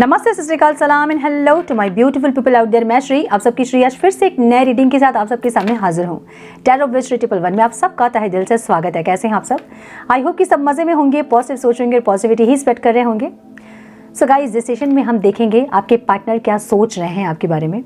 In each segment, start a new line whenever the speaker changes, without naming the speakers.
नमस्ते, सत श्री अकाल, सलाम and hello to my beautiful people out there. मैं श्री आप सबकी श्री आज फिर से एक नए रीडिंग के साथ आप सबके सामने हाजिर हूँ। Tarot with Shri triple one में आप सबका तहे दिल से स्वागत है। कैसे हैं आप सब? आई होप कि सब मजे में होंगे, पॉजिटिव सोच रहे होंगे, पॉजिटिविटी ही स्प्रेड कर रहे होंगे। सो गाइस, इस सेशन में हम देखेंगे आपके पार्टनर क्या सोच रहे हैं आपके बारे में,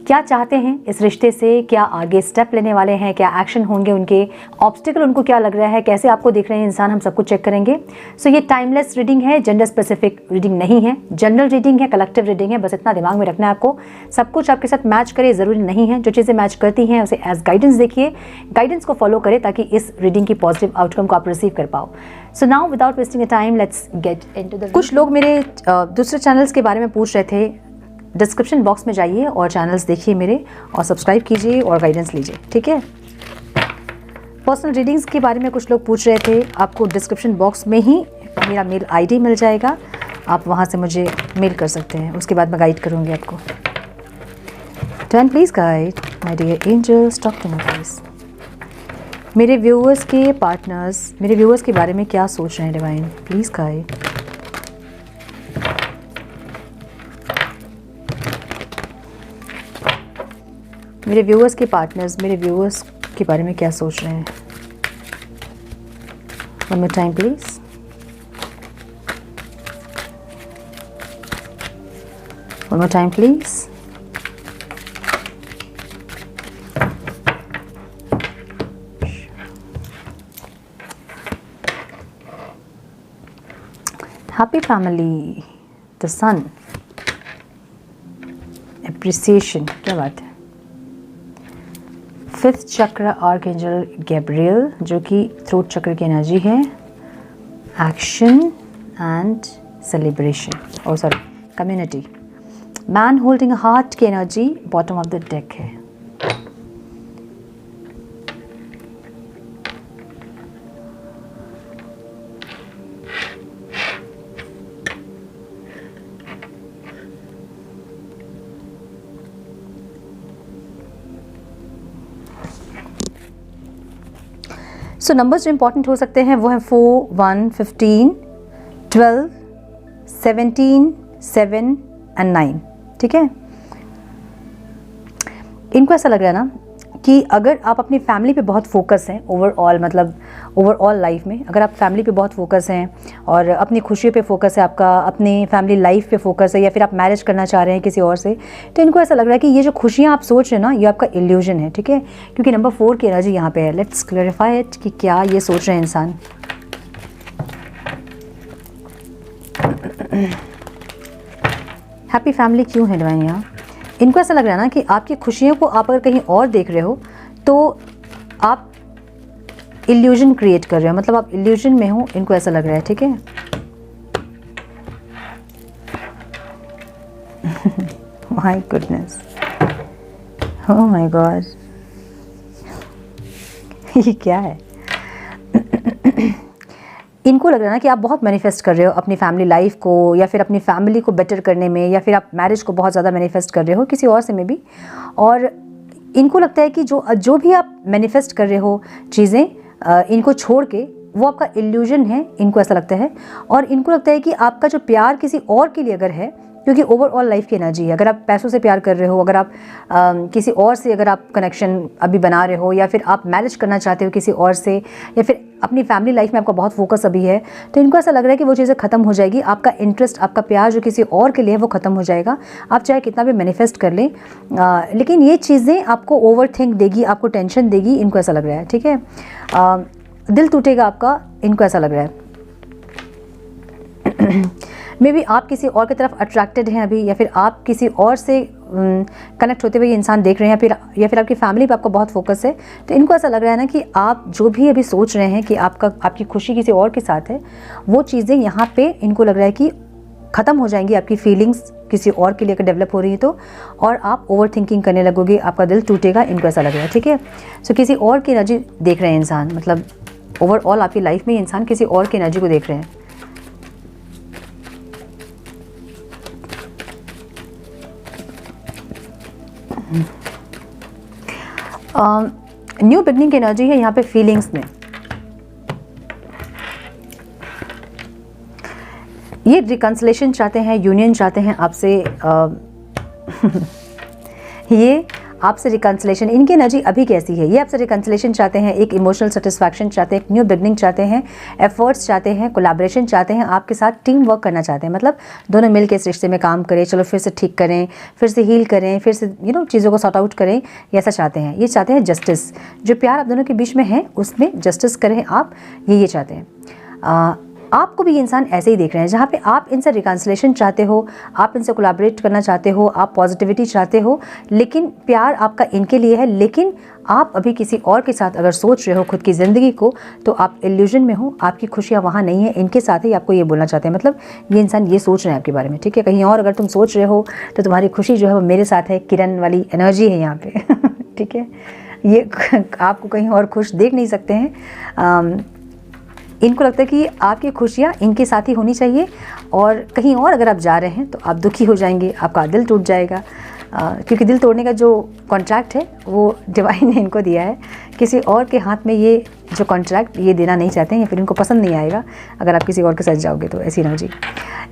क्या चाहते हैं इस रिश्ते से, क्या आगे स्टेप लेने वाले हैं, क्या एक्शन होंगे उनके, ऑब्स्टिकल उनको क्या लग रहा है, कैसे आपको देख रहे हैं इंसान, हम सब कुछ चेक करेंगे। सो ये टाइमलेस रीडिंग है, जेंडर स्पेसिफिक रीडिंग नहीं है, जनरल रीडिंग है, कलेक्टिव रीडिंग है। बस इतना दिमाग में रखना है आपको, सब कुछ आपके साथ मैच करे ज़रूरी नहीं है। जो चीज़ें मैच करती हैं उसे एज गाइडेंस देखिए, गाइडेंस को फॉलो करें ताकि इस रीडिंग की पॉजिटिव आउटकम को आप रिसीव कर पाओ। So now without wasting a time let's get into the. कुछ लोग मेरे दूसरे चैनल्स के बारे में पूछ रहे थे। डिस्क्रिप्शन बॉक्स में जाइए और चैनल्स देखिए मेरे और सब्सक्राइब कीजिए और गाइडेंस लीजिए, ठीक है। पर्सनल रीडिंग्स के बारे में कुछ लोग पूछ रहे थे। आपको डिस्क्रिप्शन बॉक्स में ही मेरा मेल आईडी मिल जाएगा, आप वहाँ से मुझे मेल कर सकते हैं, उसके बाद मैं गाइड करूँगी आपको। Divine please guide my dear angels, talk to me please. मेरे व्यूअर्स के पार्टनर्स मेरे व्यूअर्स के बारे में क्या सोच रहे हैं डिवाइन, प्लीज़ गाइड। मेरे व्यूअर्स के पार्टनर्स मेरे व्यूअर्स के बारे में क्या सोच रहे हैं। One more time please. One more time please. Happy family, the sun, appreciation, क्या बात है। फिफ्थ चक्र आर्कएंजल गैब्रियल जो कि थ्रोट चक्र की एनर्जी है, एक्शन एंड सेलिब्रेशन, और sorry community. Man holding heart की energy bottom of the deck है। सो नंबर्स जो इंपॉर्टेंट हो सकते हैं वो हैं 4, 1, 15, 12, 17, 7 एंड 9, ठीक है। इनको ऐसा लग रहा है ना कि अगर आप अपनी फैमिली पे बहुत फोकस हैं ओवरऑल, मतलब ओवरऑल लाइफ में अगर आप फैमिली पे बहुत फोकस हैं और अपनी खुशियों पे फोकस है आपका, अपनी फैमिली लाइफ पे फोकस है, या फिर आप मैरिज करना चाह रहे हैं किसी और से, तो इनको ऐसा लग रहा है कि ये जो खुशियाँ आप सोच रहे हैं ना, ये आपका इल्यूजन है, ठीक है। क्योंकि नंबर 4 की एनर्जी यहाँ पे है। लेट्स क्लैरिफाई इट कि क्या ये सोच रहे हैं इंसान। हैप्पी फैमिली क्यों है डिवाइन यहाँ? इनको ऐसा लग रहा है ना कि आपकी खुशियों को आप अगर कहीं और देख रहे हो तो आप इल्यूजन क्रिएट कर रहे हो, मतलब आप इल्यूजन में हो, इनको ऐसा लग रहा है, ठीक है। My goodness, oh my God, ये क्या है? इनको लग रहा है ना कि आप बहुत मैनिफेस्ट कर रहे हो अपनी फैमिली लाइफ को, या फिर अपनी फैमिली को बेटर करने में, या फिर आप मैरिज को बहुत ज़्यादा मैनिफेस्ट कर रहे हो किसी और से में भी। और इनको लगता है कि जो भी आप मैनिफेस्ट कर रहे हो चीज़ें, इनको छोड़ के वो आपका इल्यूजन है, इनको ऐसा लगता है। और इनको लगता है कि आपका जो प्यार किसी और के लिए अगर है, क्योंकि ओवरऑल लाइफ की एनर्जी है, अगर आप पैसों से प्यार कर रहे हो, अगर आप किसी और से अगर आप कनेक्शन अभी बना रहे हो, या फिर आप मैरिज करना चाहते हो किसी और से, या फिर अपनी फैमिली लाइफ में आपका बहुत फोकस अभी है, तो इनको ऐसा लग रहा है कि वो चीज़ें ख़त्म हो जाएगी। आपका इंटरेस्ट, आपका प्यार जो किसी और के लिए है वो ख़त्म हो जाएगा। आप चाहे कितना भी मैनिफेस्ट कर लें, लेकिन ये चीज़ें आपको ओवर थिंक देगी, आपको टेंशन देगी, इनको ऐसा लग रहा है, ठीक है। दिल टूटेगा आपका, इनको ऐसा लग रहा है। मे बी आप किसी और की तरफ अट्रैक्टेड हैं अभी, या फिर आप किसी और से कनेक्ट होते हुए ये इंसान देख रहे हैं, या फिर आपकी फैमिली पे आपका बहुत फोकस है। तो इनको ऐसा लग रहा है ना कि आप जो भी अभी सोच रहे हैं कि आपकी खुशी किसी और के साथ है, वो चीज़ें यहाँ पे इनको लग रहा है कि ख़त्म हो जाएंगी। आपकी फीलिंग्स किसी और के लिए अगर डेवलप हो रही है तो, और आप ओवर थिंकिंग करने लगोगे, आपका दिल टूटेगा, इनको ऐसा लग रहा है, ठीक है। सो किसी और की एनर्जी देख रहे हैं इंसान, मतलब ओवरऑल आपकी लाइफ में इंसान किसी और की एनर्जी को देख रहे हैं। न्यू बिगनिंग की एनर्जी है यहाँ पे फीलिंग्स में। ये रिकन्सिलेशन चाहते हैं, यूनियन चाहते हैं आपसे। ये आपसे रिकन्सिलेशन, इनकी एनर्जी अभी कैसी है? ये आपसे रिकन्सिलेशन चाहते हैं, एक इमोशनल सेटिस्फैक्शन चाहते हैं, एक न्यू बिगनिंग चाहते हैं, एफर्ट्स चाहते हैं, कोलैबोरेशन चाहते हैं, आपके साथ टीम वर्क करना चाहते हैं। मतलब दोनों मिलकर इस रिश्ते में काम करें, चलो फिर से ठीक करें, फिर से हील करें, फिर से चीज़ों को सॉर्ट आउट करें, ये ऐसा चाहते हैं। ये चाहते हैं जस्टिस, जो प्यार आप दोनों के बीच में है उसमें जस्टिस करें आप, ये चाहते हैं। आपको भी ये इंसान ऐसे ही देख रहे हैं, जहाँ पे आप इनसे रिकन्सिलेशन चाहते हो, आप इनसे कोलैबोरेट करना चाहते हो, आप पॉजिटिविटी चाहते हो, लेकिन प्यार आपका इनके लिए है। लेकिन आप अभी किसी और के साथ अगर सोच रहे हो खुद की ज़िंदगी को, तो आप इल्यूजन में हो, आपकी खुशियाँ वहाँ नहीं है, इनके साथ ही आपको ये बोलना चाहते हैं। मतलब ये इंसान ये सोच रहे हैं आपके बारे में, ठीक है। कहीं और अगर तुम सोच रहे हो तो तुम्हारी खुशी जो है वो मेरे साथ है, किरण वाली एनर्जी है यहाँ पे। ठीक है, ये आपको कहीं और खुश देख नहीं सकते हैं। इनको लगता है कि आपकी खुशियाँ इनके साथ ही होनी चाहिए, और कहीं और अगर आप जा रहे हैं तो आप दुखी हो जाएंगे, आपका दिल टूट जाएगा। क्योंकि दिल तोड़ने का जो कॉन्ट्रैक्ट है वो डिवाइन ने इनको दिया है। किसी और के हाथ में ये जो कॉन्ट्रैक्ट ये देना नहीं चाहते हैं, या फिर इनको पसंद नहीं आएगा अगर आप किसी और के साथ जाओगे तो। ऐसी एनर्जी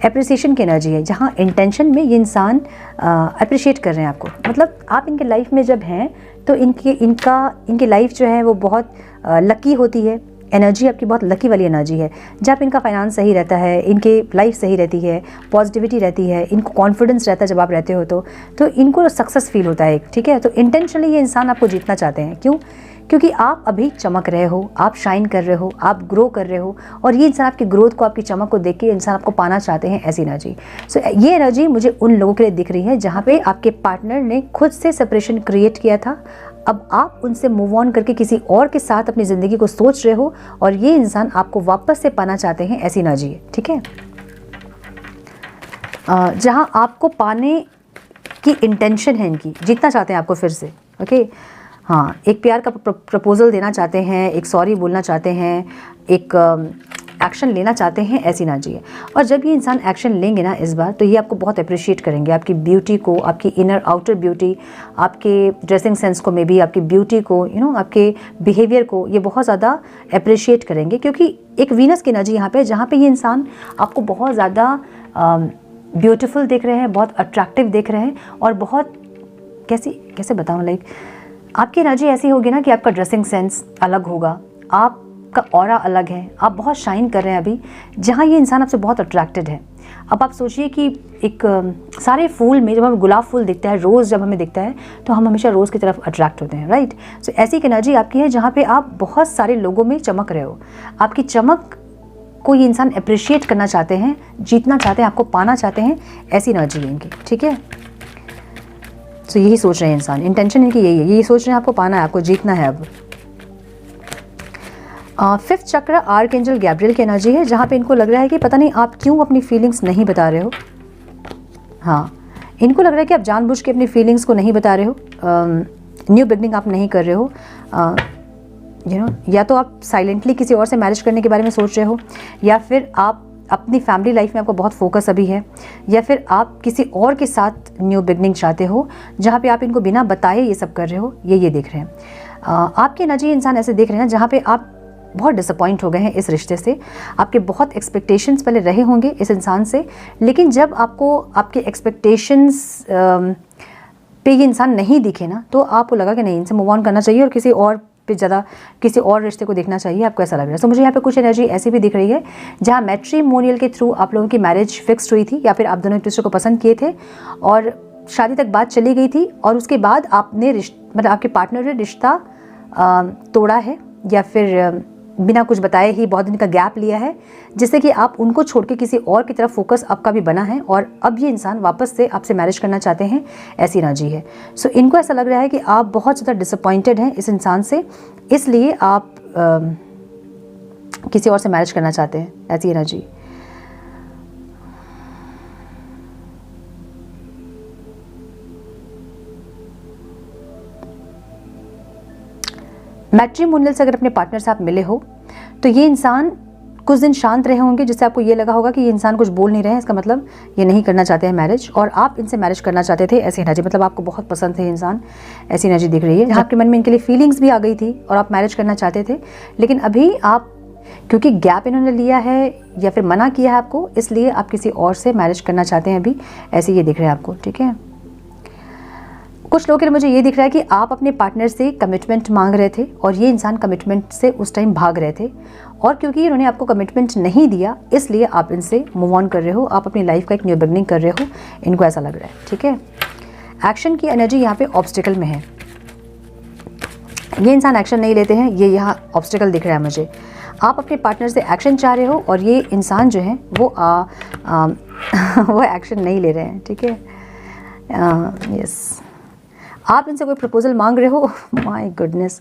एप्रिसिएशन की एनर्जी है, जहाँ इंटेंशन में ये इंसान अप्रिशिएट कर रहे हैं आपको। मतलब आप इनके लाइफ में जब हैं तो इनकी लाइफ जो है वो बहुत लकी होती है। एनर्जी आपकी बहुत लकी वाली एनर्जी है, जब इनका फाइनेंस सही रहता है, इनके लाइफ सही रहती है, पॉजिटिविटी रहती है, इनको कॉन्फिडेंस रहता है जब आप रहते हो तो इनको सक्सेस फील होता है, ठीक है। तो इंटेंशनली ये इंसान आपको जीतना चाहते हैं। क्यों? क्योंकि आप अभी चमक रहे हो, आप शाइन कर रहे हो, आप ग्रो कर रहे हो, और ये इंसान आपकी ग्रोथ को, आपकी चमक को देख के इंसान आपको पाना चाहते हैं, ऐसी एनर्जी। सो ये एनर्जी मुझे उन लोगों के लिए दिख रही है जहाँ पे आपके पार्टनर ने खुद से सेपरेशन क्रिएट किया था, अब आप उनसे मूव ऑन करके किसी और के साथ अपनी ज़िंदगी को सोच रहे हो, और ये इंसान आपको वापस से पाना चाहते हैं, ऐसी एनर्जी है, ठीक है। जहाँ आपको पाने की इंटेंशन है इनकी, जीतना चाहते हैं आपको फिर से, ओके। हाँ, एक प्यार का प्रपोजल देना चाहते हैं, एक सॉरी बोलना चाहते हैं, एक एक्शन लेना चाहते हैं, ऐसी एनर्जी है। और जब ये इंसान एक्शन लेंगे ना इस बार, तो ये आपको बहुत अप्रिशिएट करेंगे, आपकी ब्यूटी को, आपकी इनर आउटर ब्यूटी, आपके ड्रेसिंग सेंस को, मे बी आपकी ब्यूटी को, आपके बिहेवियर को ये बहुत ज़्यादा अप्रिशिएट करेंगे। क्योंकि एक वीनस की एनर्जी यहाँ पे, जहाँ पे ये इंसान आपको बहुत ज़्यादा ब्यूटीफुल देख रहे हैं, बहुत अट्रैक्टिव देख रहे हैं, और बहुत कैसे बताऊँ, लाइक आपकी एनर्जी ऐसी होगी ना कि आपका ड्रेसिंग सेंस अलग होगा, आपका ऑरा अलग है, आप बहुत शाइन कर रहे हैं अभी, जहाँ ये इंसान आपसे बहुत अट्रैक्टेड है। अब आप सोचिए कि एक सारे फूल में जब हमें गुलाब फूल दिखता है, रोज़ जब हमें दिखता है, तो हम हमेशा रोज़ की तरफ अट्रैक्ट होते हैं, राइट। सो ऐसी एक एनर्जी आपकी है जहाँ पे आप बहुत सारे लोगों में चमक रहे हो, आपकी चमक को ये इंसान अप्रिशिएट करना चाहते हैं, जीतना चाहते हैं, आपको पाना चाहते हैं, ऐसी एनर्जी है इनकी, ठीक है। तो यही सोच रहे हैं इंसान, इंटेंशन इनकी यही है, यही सोच रहे हैं आपको पाना है, आपको जीतना है। अब फिफ्थ चक्र आर्कएंजल गैब्रियल की एनर्जी है, जहाँ पे इनको लग रहा है कि पता नहीं आप क्यों अपनी फीलिंग्स नहीं बता रहे हो। हाँ, इनको लग रहा है कि आप जानबूझ के अपनी फीलिंग्स को नहीं बता रहे हो, न्यू बिगनिंग आप नहीं कर रहे हो, या तो आप साइलेंटली किसी और से मैरिज करने के बारे में सोच रहे हो, या फिर आप अपनी फैमिली लाइफ में आपको बहुत फोकस अभी है, या फिर आप किसी और के साथ न्यू बिगनिंग चाहते हो, जहाँ पे आप इनको बिना बताए ये सब कर रहे हो, ये देख रहे हैं। आपकी एनर्जी इंसान ऐसे देख रहे हैं जहाँ पे आप बहुत डिसअपॉइंट हो गए हैं इस रिश्ते से, आपके बहुत एक्सपेक्टेशंस पहले रहे होंगे इस इंसान से, लेकिन जब आपको आपके एक्सपेक्टेशंस पे ये इंसान नहीं दिखे ना, तो आपको लगा कि नहीं, इनसे मूव ऑन करना चाहिए और किसी और पे ज़्यादा किसी और रिश्ते को देखना चाहिए, आपको ऐसा लग रहा है। तो मुझे यहाँ पे कुछ एनर्जी ऐसी भी दिख रही है जहाँ मैट्रिमोनियल के थ्रू आप लोगों की मैरिज फिक्स्ड हुई थी, या फिर आप दोनों एक दूसरे को पसंद किए थे और शादी तक बात चली गई थी, और उसके बाद आपने मतलब आपके पार्टनर ने रिश्ता तोड़ा है, या फिर बिना कुछ बताए ही बहुत दिन का गैप लिया है, जिससे कि आप उनको छोड़ के किसी और की तरफ फोकस आपका भी बना है, और अब ये इंसान वापस से आपसे मैरिज करना चाहते हैं, ऐसी एनर्जी है। सो इनको ऐसा लग रहा है कि आप बहुत ज़्यादा डिसअपॉइंटेड हैं इस इंसान से, इसलिए आप किसी और से मैरिज करना चाहते हैं, ऐसी एनर्जी। मैट्रिमोनियल से अगर अपने पार्टनर से आप मिले हो, तो ये इंसान कुछ दिन शांत रहे होंगे, जिससे आपको ये लगा होगा कि ये इंसान कुछ बोल नहीं रहे हैं, इसका मतलब ये नहीं करना चाहते हैं मैरिज, और आप इनसे मैरिज करना चाहते थे, ऐसी एनर्जी। मतलब आपको बहुत पसंद थे इंसान, ऐसी एनर्जी दिख रही है। आपके मन में इनके लिए फीलिंग्स भी आ गई थी और आप मैरिज करना चाहते थे, लेकिन अभी आप क्योंकि गैप इन्होंने लिया है या फिर मना किया है आपको, इसलिए आप किसी और से मैरिज करना चाहते हैं अभी, ऐसे ये दिख रहा है आपको, ठीक है। कुछ लोगों के लिए मुझे ये दिख रहा है कि आप अपने पार्टनर से कमिटमेंट मांग रहे थे और ये इंसान कमिटमेंट से उस टाइम भाग रहे थे, और क्योंकि इन्होंने आपको कमिटमेंट नहीं दिया इसलिए आप इनसे मूव ऑन कर रहे हो, आप अपनी लाइफ का एक न्यू बिगनिंग कर रहे हो, इनको ऐसा लग रहा है, ठीक है। एक्शन की एनर्जी यहाँ पे ऑब्स्टिकल में है, ये इंसान एक्शन नहीं लेते हैं, ये यहाँ ऑब्स्टिकल दिख रहा है मुझे। आप अपने पार्टनर से एक्शन चाह रहे हो और ये इंसान जो है वो वो एक्शन नहीं ले रहे हैं, ठीक है। यस, आप इनसे कोई प्रपोजल मांग रहे हो, माय गुडनेस,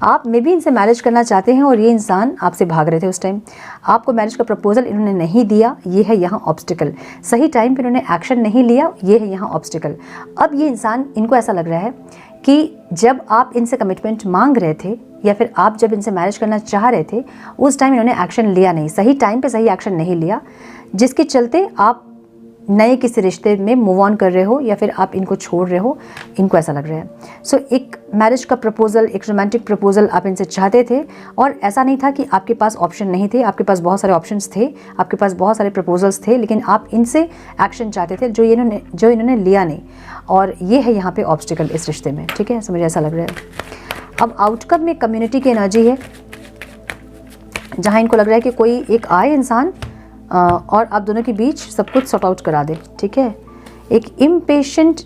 आप मे बी इनसे मैरिज करना चाहते हैं और ये इंसान आपसे भाग रहे थे उस टाइम, आपको मैरिज का प्रपोजल इन्होंने नहीं दिया, ये है यहाँ ऑब्स्टिकल। सही टाइम पे इन्होंने एक्शन नहीं लिया, ये है यहाँ ऑब्स्टिकल। अब ये इंसान, इनको ऐसा लग रहा है कि जब आप इनसे कमिटमेंट मांग रहे थे या फिर आप जब इनसे मैरिज करना चाह रहे थे उस टाइम इन्होंने एक्शन लिया नहीं, सही टाइम पे सही एक्शन नहीं लिया, जिसके चलते आप नए किसी रिश्ते में मूव ऑन कर रहे हो या फिर आप इनको छोड़ रहे हो, इनको ऐसा लग रहा है। सो एक मैरिज का प्रपोजल, एक रोमांटिक प्रपोजल आप इनसे चाहते थे और ऐसा नहीं था कि आपके पास ऑप्शन नहीं थे, आपके पास बहुत सारे ऑप्शंस थे, आपके पास बहुत सारे प्रपोजल्स थे, लेकिन आप इनसे एक्शन चाहते थे जो इन्होंने लिया नहीं, और ये है यहाँ पे ऑब्स्टिकल इस रिश्ते में, ठीक है। सो मुझे ऐसा लग रहा है। अब आउटकम में कम्युनिटी की एनर्जी है, जहाँ इनको लग रहा है कि कोई एक आए इंसान और आप दोनों के बीच सब कुछ सॉर्ट आउट करा दे, ठीक है। एक इम्पेशेंट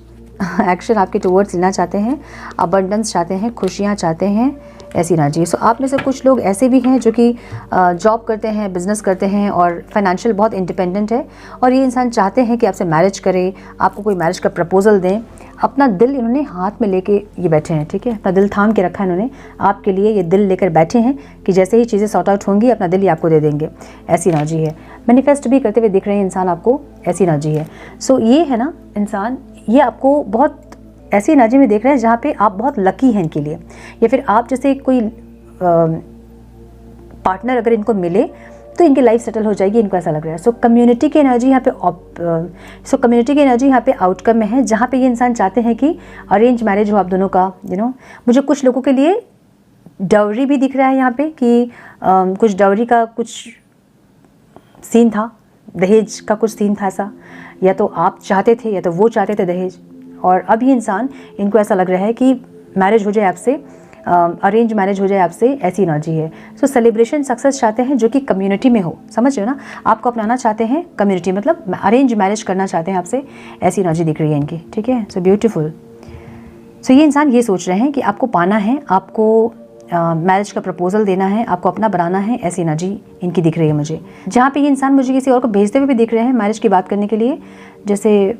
एक्शन आपके टुवर्ड्स लेना चाहते हैं, अबंडेंस चाहते हैं, खुशियाँ चाहते हैं, ऐसी एनर्जी। सो आप में से कुछ लोग ऐसे भी हैं जो कि जॉब करते हैं, बिजनेस करते हैं और फाइनेंशियल बहुत इंडिपेंडेंट है, और ये इंसान चाहते हैं कि आपसे मैरिज करें, आपको कोई मैरिज का प्रपोजल दें। अपना दिल इन्होंने हाथ में लेके ये बैठे हैं, ठीक है, अपना दिल थाम के रखा है इन्होंने आपके लिए, ये दिल लेकर बैठे हैं कि जैसे ही चीज़ें सॉर्ट आउट होंगी अपना दिल ही आपको दे देंगे, ऐसी एनर्जी है। मैनिफेस्ट भी करते हुए दिख रहे हैं इंसान आपको, ऐसी एनर्जी है। सो ये है ना इंसान, ये आपको बहुत ऐसी एनर्जी में देख रहे हैं जहाँ पे आप बहुत लकी हैं इनके लिए, या फिर आप जैसे कोई पार्टनर अगर इनको मिले तो इनकी लाइफ सेटल हो जाएगी, इनको ऐसा लग रहा है। सो कम्युनिटी की एनर्जी यहाँ पे कम्युनिटी की एनर्जी यहाँ पे आउटकम में है, जहाँ पे ये इंसान चाहते हैं कि अरेंज मैरिज हो आप दोनों का, मुझे कुछ लोगों के लिए डाउरी भी दिख रहा है यहाँ पे कि कुछ डाउरी का कुछ सीन था, दहेज का कुछ सीन था ऐसा, या तो आप चाहते थे या तो वो चाहते थे दहेज, और अब ये इंसान, इनको ऐसा लग रहा है कि मैरिज हो जाए आपसे, अरेंज मैरिज हो जाए आपसे, ऐसी एनर्जी है। सो सेलिब्रेशन सक्सेस चाहते हैं जो कि कम्युनिटी में हो, समझ रहे हो ना, आपको अपनाना चाहते हैं कम्युनिटी, मतलब अरेंज मैरिज करना चाहते हैं आपसे, ऐसी एनर्जी दिख रही है इनकी, ठीक है। So beautiful. सो ये इंसान ये सोच रहे हैं कि आपको पाना है, आपको मैरिज का प्रपोजल देना है, आपको अपना बनाना है, ऐसी एनर्जी इनकी दिख रही है मुझे। जहाँ पे ये इंसान मुझे किसी और को भेजते हुए भी दिख रहे हैं मैरिज की बात करने के लिए, जैसे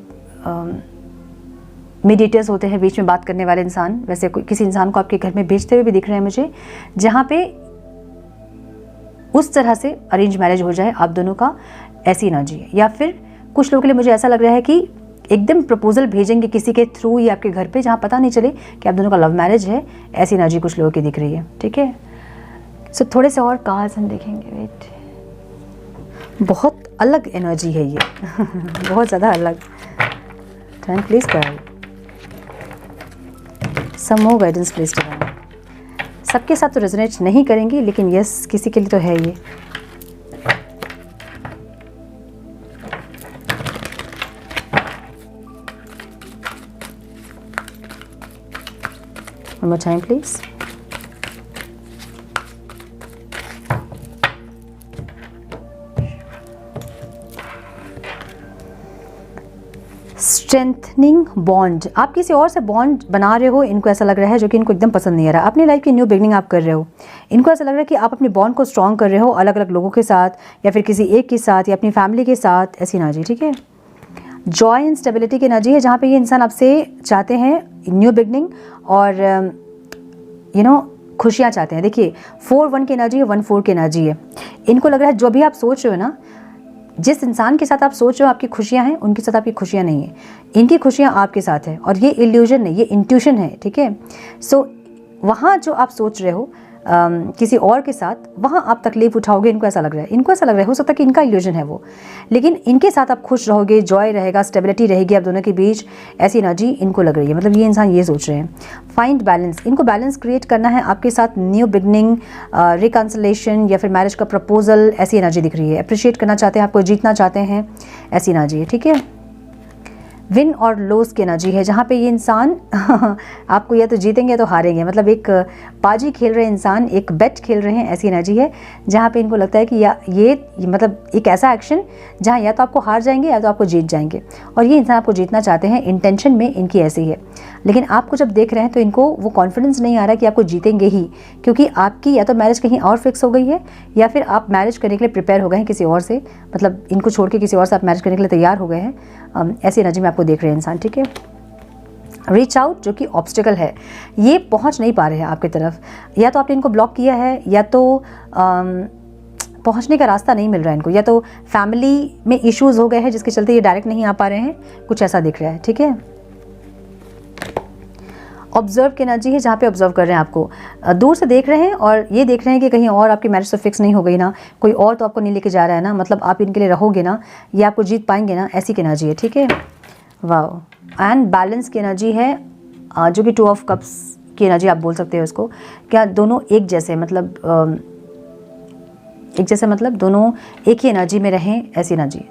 मीडिएटर्स होते हैं बीच में बात करने वाले इंसान, वैसे किसी इंसान को आपके घर में भेजते हुए भी दिख रहे हैं मुझे, जहाँ पे उस तरह से अरेंज मैरिज हो जाए आप दोनों का, ऐसी एनर्जी है। या फिर कुछ लोगों के लिए मुझे ऐसा लग रहा है कि एकदम प्रपोजल भेजेंगे किसी के थ्रू ही आपके घर पे, जहाँ पता नहीं चले कि आप दोनों का लव मैरिज है, ऐसी एनर्जी कुछ लोगों की दिख रही है, ठीक है। सो थोड़े से और कार्ड्स हम देखेंगे, वेट, बहुत अलग एनर्जी है ये बहुत ज़्यादा अलग। Thank please card, some more guidance please divine. सबके साथ तो रेजोनेट नहीं करेंगी, लेकिन यस किसी के लिए तो है ये। One more time, please. Strengthening bond, आप किसी और से बॉन्ड बना रहे हो, इनको ऐसा लग रहा है, जो कि इनको एकदम पसंद नहीं आ रहा। अपनी लाइफ की न्यू बिगनिंग आप कर रहे हो, इनको ऐसा लग रहा है कि आप अपने बॉन्ड को स्ट्रॉन्ग कर रहे हो अलग अलग लोगों के साथ, या फिर किसी एक के साथ, या अपनी फैमिली के साथ, ऐसी एनर्जी, ठीक है। जॉय एंड स्टेबिलिटी की एनर्जी है, जहाँ पे ये इंसान आपसे चाहते हैं न्यू बिगनिंग और खुशियाँ चाहते हैं। देखिए 4-1 की एनर्जी है, 1-4 की एनर्जी है। इनको लग रहा है जो भी आप सोच रहे हो ना, जिस इंसान के साथ आप सोच रहे हो आपकी खुशियाँ हैं, उनके साथ आपकी खुशियाँ नहीं है, इनकी खुशियाँ आपके साथ है, और ये इल्यूजन नहीं, ये इंट्यूशन है, ठीक है। सो वहाँ जो आप सोच रहे हो किसी और के साथ, वहाँ आप तकलीफ उठाओगे, इनको ऐसा लग रहा है, इनको ऐसा लग रहा है, हो सकता है कि इनका इल्यूजन है वो, लेकिन इनके साथ आप खुश रहोगे, जॉय रहेगा, स्टेबिलिटी रहेगी आप दोनों के बीच, ऐसी एनर्जी इनको लग रही है। मतलब ये इंसान ये सोच रहे हैं। फाइंड बैलेंस, इनको बैलेंस क्रिएट करना है आपके साथ, न्यू बिगनिंग, रिकन्सिलेशन या फिर मैरिज का प्रपोजल, ऐसी एनर्जी दिख रही है। अप्रिशिएट करना चाहते हैं, आपको जीतना चाहते हैं, ऐसी एनर्जी है, ठीक है। विन और लॉस की एनर्जी है, जहाँ पे ये इंसान आपको या तो जीतेंगे या तो हारेंगे, मतलब एक बाजी खेल रहे इंसान, एक बेट खेल रहे हैं, ऐसी एनर्जी है। जहाँ पे इनको लगता है कि या ये मतलब एक ऐसा एक्शन जहाँ या तो आपको हार जाएंगे या तो आपको जीत जाएंगे, और ये इंसान आपको जीतना चाहते हैं, इंटेंशन में इनकी ऐसी है। लेकिन आपको जब देख रहे हैं तो इनको वो कॉन्फिडेंस नहीं आ रहा कि आपको जीतेंगे ही, क्योंकि आपकी या तो मैरिज कहीं और फिक्स हो गई है या फिर आप मैरिज करने के लिए प्रिपेयर हो गए हैं किसी और से, मतलब इनको छोड़ के किसी और से आप मैरिज करने के लिए तैयार हो गए हैं, ऐसी एनर्जी में आपको देख रहे हैं इंसान, ठीक है। रीच आउट, जो कि ऑब्स्टिकल है, ये पहुंच नहीं पा रहे हैं आपकी तरफ, या तो आपने इनको ब्लॉक किया है या तो पहुंचने का रास्ता नहीं मिल रहा है इनको, या तो फैमिली में इश्यूज हो गए हैं जिसके चलते ये डायरेक्ट नहीं आ पा रहे हैं, कुछ ऐसा दिख रहा है, ठीक है। ऑब्जर्व की एनर्जी है, जहाँ पे ऑब्जर्व कर रहे हैं आपको, दूर से देख रहे हैं और ये देख रहे हैं कि कहीं और आपकी मैरिज तो फिक्स नहीं हो गई ना, कोई और तो आपको नहीं लेके जा रहा है ना, मतलब आप इनके लिए रहोगे ना, ये आपको जीत पाएंगे ना, ऐसी की एनर्जी है, ठीक है। वाह। एंड बैलेंस की एनर्जी है, जो कि 2 ऑफ कप्स की एनर्जी आप बोल सकते हो इसको। क्या दोनों एक जैसे, मतलब एक जैसे मतलब दोनों एक ही एनर्जी में रहें, ऐसी एनर्जी।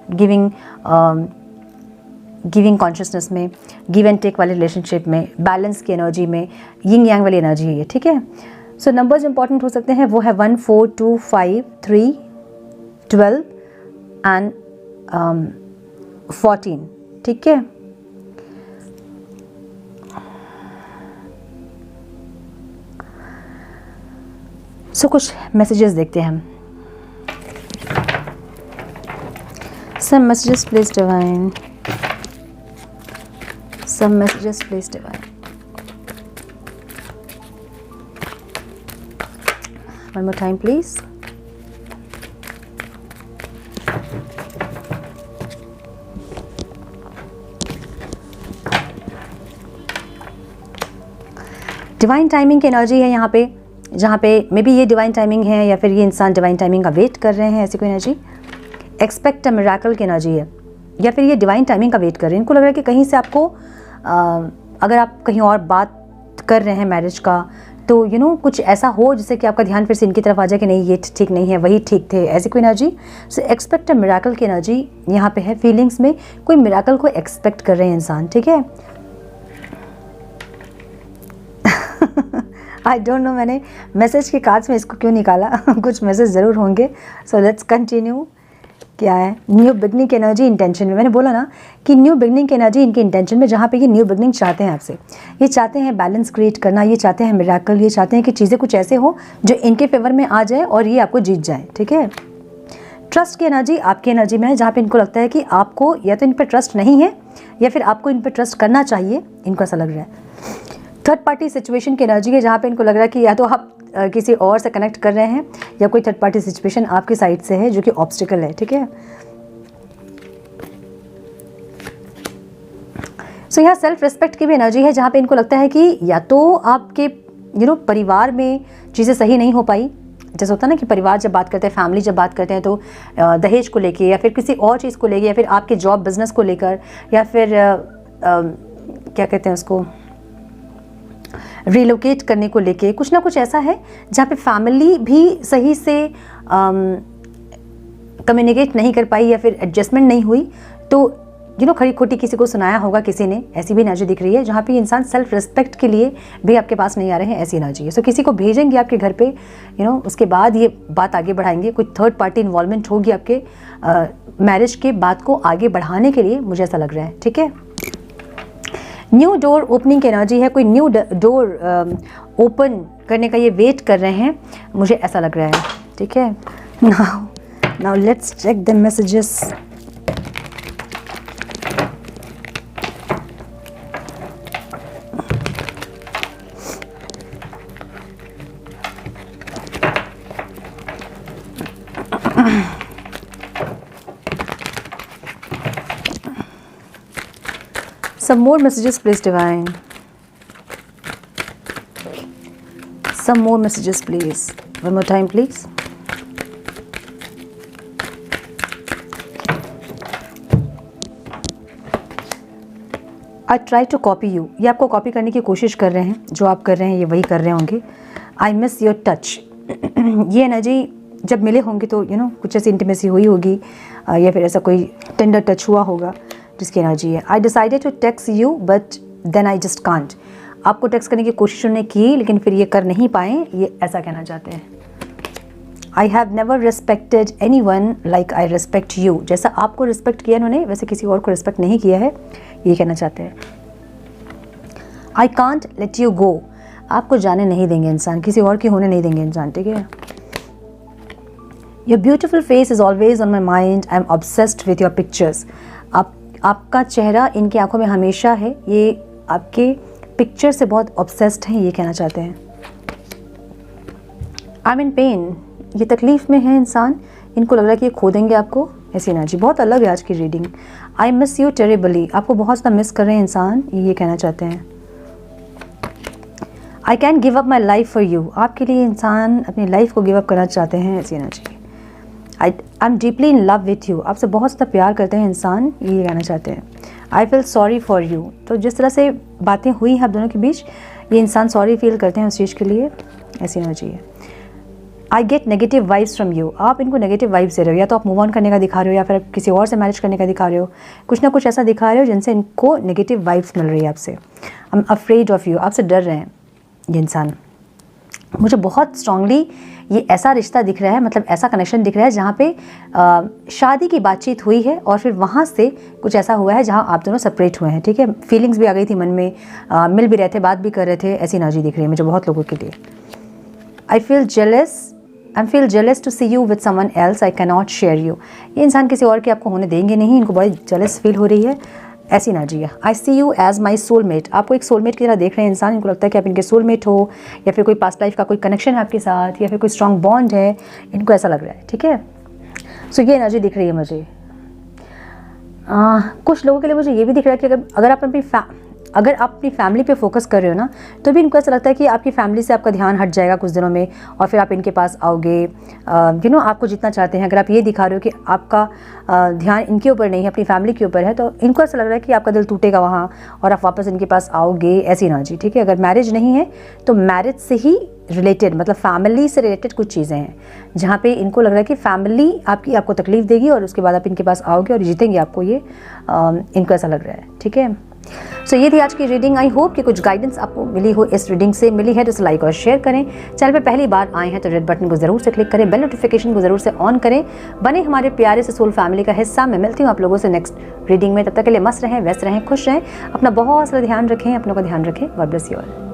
गिविंग कॉन्शियसनेस में, गिव एंड टेक वाले रिलेशनशिप में, बैलेंस की एनर्जी में, यिंग यांग वाली एनर्जी है ये, ठीक है। सो नंबर्स इंपॉर्टेंट हो सकते हैं, वो है 1, 4, 2, 5, 3, 12 एंड 14, ठीक है। सो कुछ मैसेजेस देखते हैं हम। Some messages please divine, some messages please divine. One more time please. Divine timing की एनर्जी है यहाँ पे, जहाँ पे मे बी ये डिवाइन टाइमिंग है या फिर ये इंसान डिवाइन टाइमिंग का वेट कर रहे हैं, ऐसी कोई एनर्जी। एक्सपेक्ट अ मिरेकल की एनर्जी है, या फिर ये डिवाइन टाइमिंग का वेट कर रहे हैं। इनको लग रहा है कि कहीं से आपको अगर आप कहीं और बात कर रहे हैं मैरिज का, तो कुछ ऐसा हो जिससे कि आपका ध्यान फिर से इनकी तरफ आ जाए कि नहीं ये ठीक नहीं है, वही ठीक थे, ऐसी कोई energy. So expect a miracle की एनर्जी यहाँ पे है। फीलिंग्स में कोई मिरेकल को एक्सपेक्ट कर रहे हैं इंसान, ठीक है। आई डोंट नो मैंने मैसेज के कार्ड्स में इसको क्यों निकाला कुछ मैसेज ज़रूर होंगे। So let's continue. क्या है? न्यू बिगनिंग की एनर्जी इंटेंशन में। मैंने बोला ना कि न्यू बिगनिंग की एनर्जी इनके इंटेंशन में, जहाँ पे ये न्यू बिगनिंग चाहते हैं आपसे। ये चाहते हैं बैलेंस क्रिएट करना, ये चाहते हैं मिरेकल, ये चाहते हैं कि चीज़ें कुछ ऐसे हो जो इनके फेवर में आ जाए और ये आपको जीत जाए, ठीक है। ट्रस्ट की एनर्जी आपकी एनर्जी में है, जहाँ पे इनको लगता है कि आपको या तो इन पर ट्रस्ट नहीं है या फिर आपको इन पर ट्रस्ट करना चाहिए, इनको ऐसा लग रहा है। थर्ड पार्टी सिचुएशन की एनर्जी है, जहाँ पे इनको लग रहा है कि या तो आप किसी और से कनेक्ट कर रहे हैं या कोई थर्ड पार्टी सिचुएशन आपकी साइड से है जो कि ऑब्स्टिकल है, ठीक है। सो यहाँ सेल्फ रिस्पेक्ट की भी एनर्जी है, जहाँ पे इनको लगता है कि या तो आपके परिवार में चीज़ें सही नहीं हो पाई। जैसे होता है ना कि परिवार जब बात करते हैं, फैमिली जब बात करते हैं, तो दहेज को लेके या फिर किसी और चीज़ को लेके या फिर आपके जॉब बिजनेस को लेकर या फिर क्या कहते हैं उसको, रिलोकेट करने को लेके कुछ ना कुछ ऐसा है जहाँ पे फैमिली भी सही से कम्युनिकेट नहीं कर पाई या फिर एडजस्टमेंट नहीं हुई, तो खरी खोटी किसी को सुनाया होगा किसी ने, ऐसी भी एनर्जी दिख रही है। जहाँ पे इंसान सेल्फ रिस्पेक्ट के लिए भी आपके पास नहीं आ रहे हैं, ऐसी एनर्जी है। सो किसी को भेजेंगे आपके घर पे, उसके बाद ये बात आगे बढ़ाएंगे, कोई थर्ड पार्टी इन्वॉल्वमेंट होगी आपके मैरिज के बात को आगे बढ़ाने के लिए, मुझे ऐसा लग रहा है, ठीक है। न्यू डोर ओपनिंग की एनर्जी है, कोई न्यू डोर ओपन करने का ये वेट कर रहे हैं, मुझे ऐसा लग रहा है, ठीक है। Now let's check the messages. Some more messages please divine. Some more messages, please. One more time, please. I try to copy you. ये आपको कॉपी करने की कोशिश कर रहे हैं, जो आप कर रहे हैं ये वही कर रहे होंगे. I miss your touch. ये एनर्जी जब मिले होंगे तो कुछ ऐसी इंटीमेसी हुई होगी या फिर ऐसा कोई टेंडर टच हुआ होगा जिसकी एनर्जी है. I decided to text you but then I just can't. आपको टेक्स्ट करने की कोशिश उन्होंने की लेकिन फिर ये कर नहीं पाए, ये ऐसा कहना चाहते हैं. I have never respected anyone like I respect you. जैसा आपको रिस्पेक्ट किया इन्होंने वैसे किसी और को रिस्पेक्ट नहीं किया है, ये कहना चाहते हैं. I can't let you go. आपको जाने नहीं देंगे इंसान, किसी और की होने नहीं देंगे इंसान, ठीक है. Your beautiful face is always on my mind. I'm obsessed with your pictures. आपका चेहरा इनकी आंखों में हमेशा है, ये आपके पिक्चर से बहुत ऑब्सेस्ड हैं, ये कहना चाहते हैं. I'm in pain. ये तकलीफ़ में है इंसान, इनको लग रहा है कि ये खो देंगे आपको, ऐसी एनर्जी. बहुत अलग है आज की reading. I miss you terribly. आपको बहुत ज़्यादा मिस कर रहे हैं इंसान, ये कहना चाहते हैं. I can't give up my life for you. आपके लिए इंसान अपनी लाइफ को गिव अप करना चाहते हैं, ऐसी energy. I'm deeply in love with you. आपसे बहुत ज़्यादा प्यार करते हैं इंसान, ये कहना चाहते हैं. I feel sorry for you. तो जिस तरह से बातें हुई हैं आप दोनों के बीच, ये इंसान सॉरी फील करते हैं उस चीज़ के लिए, ऐसी एनर्जी है. I get negative vibes from you. आप इनको नेगेटिव वाइब्स दे रहे हो, या तो आप मूव ऑन करने का दिखा रहे हो या फिर आप किसी और से मैरिज करने का दिखा रहे हो. कुछ ना कुछ ऐसा दिखा रहे हो जिनसे इनको नेगेटिव वाइब्स मिल रही है आपसे. I'm afraid of you. आपसे डर रहे हैं ये इंसान. मुझे बहुत स्ट्रांगली ये ऐसा रिश्ता दिख रहा है, मतलब ऐसा कनेक्शन दिख रहा है जहाँ पे शादी की बातचीत हुई है और फिर वहाँ से कुछ ऐसा हुआ है जहाँ आप दोनों सेपरेट हुए हैं, ठीक है. फीलिंग्स भी आ गई थी मन में, मिल भी रहे थे, बात भी कर रहे थे, ऐसी एनर्जी दिख रही है मुझे बहुत लोगों के लिए. I feel jealous to see you with someone else. I cannot share you. ये इंसान किसी और की आपको होने देंगे नहीं, इनको बड़ी जेलस फील हो रही है, ऐसी एनर्जी है. I see you as my soulmate. आपको एक सोलमेट की तरह देख रहे हैं इंसान, इनको लगता है कि आप इनके सोलमेट हो या फिर कोई पास्ट लाइफ का कोई कनेक्शन है आपके साथ या फिर कोई स्ट्रॉन्ग बॉन्ड है, इनको ऐसा लग रहा है, ठीक है. सो ये एनर्जी दिख रही है मुझे. कुछ लोगों के लिए मुझे ये भी दिख रहा है कि अगर आप अपनी फैमिली पे फोकस कर रहे हो ना, तो भी इनको ऐसा लगता है कि आपकी फैमिली से आपका ध्यान हट जाएगा कुछ दिनों में और फिर आप इनके पास आओगे. आपको जितना चाहते हैं, अगर आप ये दिखा रहे हो कि आपका ध्यान इनके ऊपर नहीं है, अपनी फैमिली के ऊपर है, तो इनको ऐसा लग रहा है कि आपका दिल टूटेगा वहाँ और आप वापस इनके पास आओगे, ऐसी एनर्जी, ठीक है. अगर मैरिज नहीं है तो मैरिज से ही रिलेटेड, मतलब फैमिली से रिलेटेड कुछ चीज़ें हैं जहाँ पे इनको लग रहा है कि फैमिली आपको तकलीफ़ देगी और उसके बाद आप इनके पास आओगे और जीतेंगे आपको, ये इनको ऐसा लग रहा है, ठीक है. सो ये थी आज की रीडिंग. आई होप कि कुछ गाइडेंस आपको मिली हो, इस रीडिंग से मिली है तो इसे लाइक और शेयर करें. चैनल पे पहली बार आए हैं तो रेड बटन को ज़रूर से क्लिक करें, बेल नोटिफिकेशन को ज़रूर से ऑन करें. बने हमारे प्यारे से सोल फैमिली का हिस्सा. मैं मिलती हूँ आप लोगों से नेक्स्ट रीडिंग में. तब तक के लिए मस्त रहें, व्यस्त रहें, खुश रहें, अपना बहुत सारा ध्यान रखें, अपनों का ध्यान रखें. God bless you all.